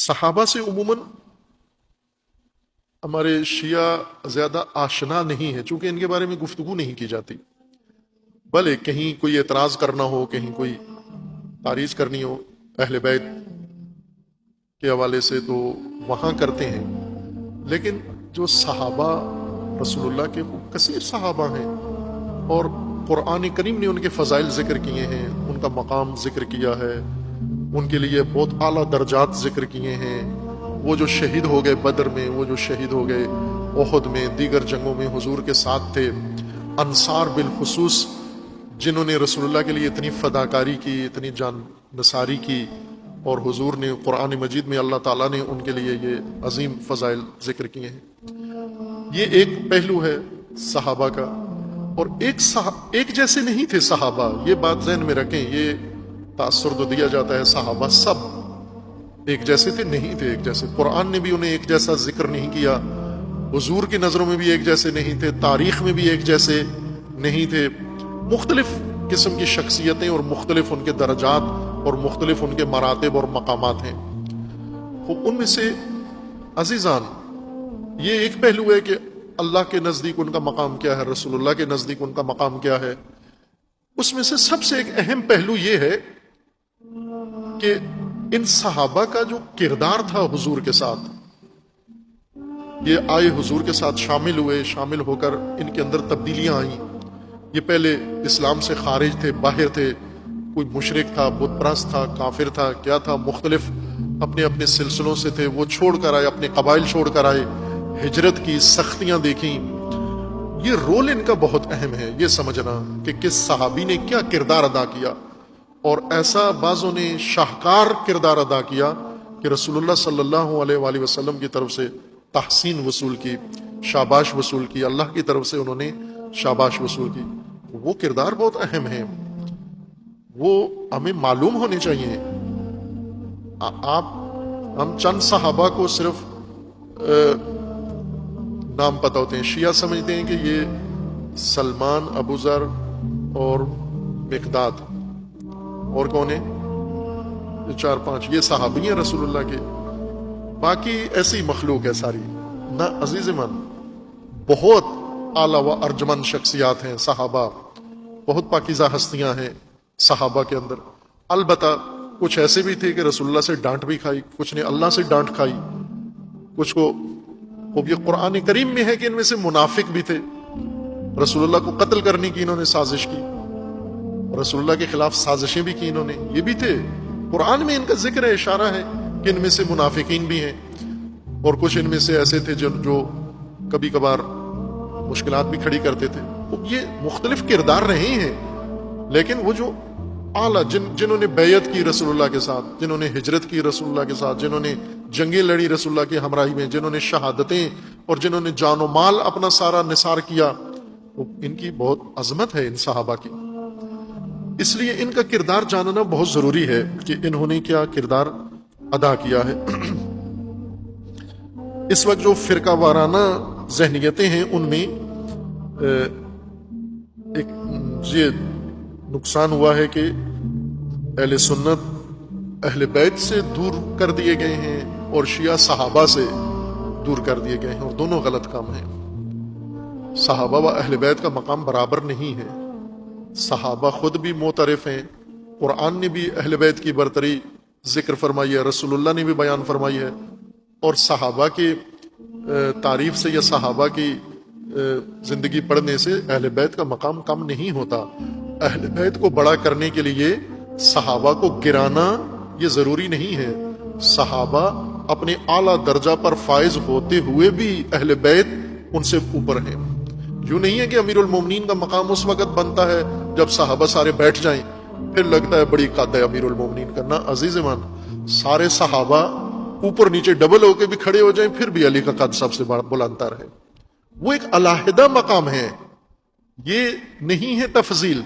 صحابہ سے عموماً ہمارے شیعہ زیادہ آشنا نہیں ہے، چونکہ ان کے بارے میں گفتگو نہیں کی جاتی. بھلے کہیں کوئی اعتراض کرنا ہو، کہیں کوئی تعریض کرنی ہو اہل بیت کے حوالے سے تو وہاں کرتے ہیں، لیکن جو صحابہ رسول اللہ کے کثیر صحابہ ہیں، اور قرآن کریم نے ان کے فضائل ذکر کیے ہیں، ان کا مقام ذکر کیا ہے، ان کے لیے بہت اعلیٰ درجات ذکر کیے ہیں. وہ جو شہید ہو گئے بدر میں، وہ جو شہید ہو گئے احد میں، دیگر جنگوں میں حضور کے ساتھ تھے، انصار بالخصوص جنہوں نے رسول اللہ کے لیے اتنی فداکاری کی، اتنی جان نثاری کی، اور حضور نے قرآن مجید میں اللہ تعالیٰ نے ان کے لیے یہ عظیم فضائل ذکر کیے ہیں. یہ ایک پہلو ہے صحابہ کا. اور ایک جیسے نہیں تھے صحابہ، یہ بات ذہن میں رکھیں. یہ تاثر تو دیا جاتا ہے صحابہ سب ایک جیسے تھے، نہیں تھے ایک جیسے. قرآن نے بھی انہیں ایک جیسا ذکر نہیں کیا، حضور کی نظروں میں بھی ایک جیسے نہیں تھے، تاریخ میں بھی ایک جیسے نہیں تھے. مختلف قسم کی شخصیتیں اور مختلف ان کے درجات اور مختلف ان کے مراتب اور مقامات ہیں. ان میں سے عزیزان یہ ایک پہلو ہے کہ اللہ کے نزدیک ان کا مقام کیا ہے، رسول اللہ کے نزدیک ان کا مقام کیا ہے. اس میں سے سب سے ایک اہم پہلو یہ ہے کہ ان صحابہ کا جو کردار تھا حضور کے ساتھ، یہ آئے حضور کے ساتھ شامل ہوئے، شامل ہو کر ان کے اندر تبدیلیاں آئیں. یہ پہلے اسلام سے خارج تھے، باہر تھے، کوئی مشرک تھا، بت پرست تھا، کافر تھا، کیا تھا، مختلف اپنے اپنے سلسلوں سے تھے. وہ چھوڑ کر آئے، اپنے قبائل چھوڑ کر آئے، ہجرت کی، سختیاں دیکھیں. یہ رول ان کا بہت اہم ہے، یہ سمجھنا کہ کس صحابی نے کیا کردار ادا کیا. اور ایسا بعضوں نے شاہکار کردار ادا کیا کہ رسول اللہ صلی اللہ علیہ وآلہ وسلم کی طرف سے تحسین وصول کی، شاباش وصول کی، اللہ کی طرف سے انہوں نے شاباش وصول کی. وہ کردار بہت اہم ہے، وہ ہمیں معلوم ہونے چاہیے. ہم چند صحابہ کو صرف نام پتہ ہوتے ہیں. شیعہ سمجھتے ہیں کہ یہ سلمان، ابو ذر اور مقداد، اور کون ہیں، یہ 4-5 یہ صحابی ہیں رسول اللہ کے، باقی ایسی مخلوق ہے ساری. نہ عزیز من، بہت اعلیٰ و ارجمند شخصیات ہیں صحابہ، بہت پاکیزہ ہستیاں ہیں صحابہ کے اندر. البتہ کچھ ایسے بھی تھے کہ رسول اللہ سے ڈانٹ بھی کھائی، کچھ نے اللہ سے ڈانٹ کھائی، کچھ کو یہ قرآن کریم میں ہے کہ ان میں سے منافق بھی تھے، رسول اللہ کو قتل کرنے کی انہوں نے سازش کی، رسول اللہ کے خلاف سازشیں بھی کی انہوں نے. یہ بھی تھے، قرآن میں ان کا ذکر ہے، اشارہ ہے کہ ان میں سے منافقین بھی ہیں. اور کچھ ان میں سے ایسے تھے جو کبھی کبھار مشکلات بھی کھڑی کرتے تھے. یہ مختلف کردار رہے ہیں، لیکن وہ جو اعلیٰ جنہوں نے بیعت کی رسول اللہ کے ساتھ، جنہوں نے ہجرت کی رسول اللہ کے ساتھ، جنہوں نے جنگیں لڑی رسول اللہ کی ہمراہی میں، جنہوں نے شہادتیں اور جنہوں نے جان و مال اپنا سارا نثار کیا، ان کی بہت عظمت ہے ان صحابہ کی. اس لیے ان کا کردار جاننا بہت ضروری ہے کہ انہوں نے کیا کردار ادا کیا ہے. اس وقت جو فرقہ وارانہ ذہنیتیں ہیں ان میں ایک یہ نقصان ہوا ہے کہ اہل سنت اہل بیت سے دور کر دیے گئے ہیں اور شیعہ صحابہ سے دور کر دیے گئے ہیں، اور دونوں غلط کام ہیں. صحابہ و اہل بیت کا مقام برابر نہیں ہے. صحابہ خود بھی معترف ہیں، قرآن نے بھی اہل بیت کی برتری ذکر فرمائی ہے، رسول اللہ نے بھی بیان فرمائی ہے. اور صحابہ کی تعریف سے یا صحابہ کی زندگی پڑھنے سے اہل بیت کا مقام کم نہیں ہوتا. اہل بیت کو بڑا کرنے کے لیے صحابہ کو گرانا یہ ضروری نہیں ہے. صحابہ اپنے اعلیٰ درجہ پر فائز ہوتے ہوئے بھی اہل بیت ان سے اوپر ہیں. یوں نہیں ہے کہ امیر المومنین کا مقام اس وقت بنتا ہے جب صحابہ سارے بیٹھ جائیں، پھر لگتا ہے بڑی قد ہے امیر المومنین کرنا. عزیز من، سارے صحابہ اوپر نیچے ڈبل ہو کے بھی کھڑے ہو جائیں پھر بھی علی کا قد سب سے بلندتا رہے. وہ ایک علیحدہ مقام ہے، یہ نہیں ہے تفضیل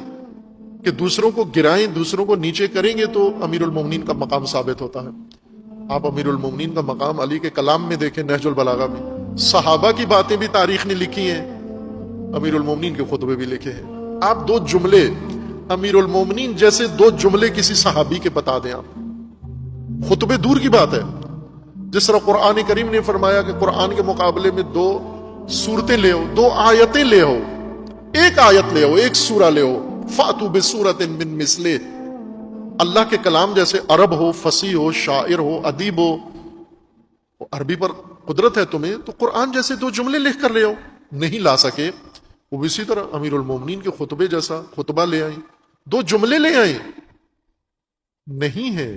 کہ دوسروں کو گرائیں، دوسروں کو نیچے کریں گے تو امیر المومنین کا مقام ثابت ہوتا ہے. آپ امیر المومنین کا مقام علی کے کلام میں دیکھیں، نہج البلاغہ میں صحابہ کی باتیں بھی تاریخ نے لکھی ہیں، امیر المومنین کے خطبے بھی لکھے ہیں. آپ 2 جملے امیر المومنین جیسے 2 جملے کسی صحابی کے بتا دیں، آپ خطبے دور کی بات ہے، جس طرح قرآن کریم نے فرمایا کہ قرآن کے مقابلے میں 2 سورتیں لے آؤ، 2 آیتیں لے آؤ، ایک آیت لے آؤ، ایک سورہ لے آؤ، فَأْتُوا بِسُورَةٍ مِّن مِثْلِهِ، اللہ کے کلام جیسے عرب ہو، فصیح ہو، شاعر ہو، ادیب ہو، عربی پر قدرت ہے تمہیں تو قرآن جیسے 2 جملے لکھ کر لے آؤ، نہیں لا سکے وہ بھی اسی طرح امیر المومنین کے خطبے جیسا خطبہ لے آئیں، 2 جملے لے آئیں، نہیں ہے۔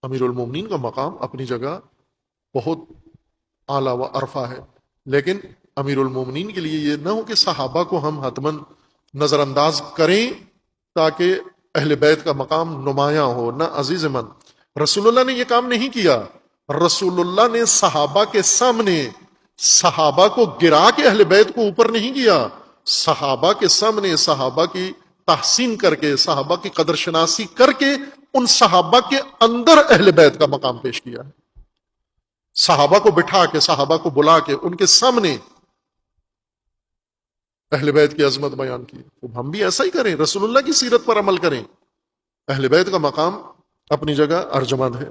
امیر المومنین کا مقام اپنی جگہ بہت اعلیٰ و عرفہ ہے، لیکن امیر المومنین کے لیے یہ نہ ہو کہ صحابہ کو ہم حتماً نظر انداز کریں تاکہ اہل بیت کا مقام نمایاں ہو، نہ عزیز من، رسول اللہ نے یہ کام نہیں کیا۔ رسول اللہ نے صحابہ کے سامنے صحابہ کو گرا کے اہل بیت کو اوپر نہیں کیا، صحابہ کے سامنے صحابہ کی تحسین کر کے، صحابہ کی قدر شناسی کر کے ان صحابہ کے اندر اہل بیت کا مقام پیش کیا ہے، صحابہ کو بٹھا کے، صحابہ کو بلا کے ان کے سامنے اہل بیت کی عظمت بیان کی۔ ہم بھی ایسا ہی کریں، رسول اللہ کی سیرت پر عمل کریں، اہل بیت کا مقام اپنی جگہ ارجمند ہے۔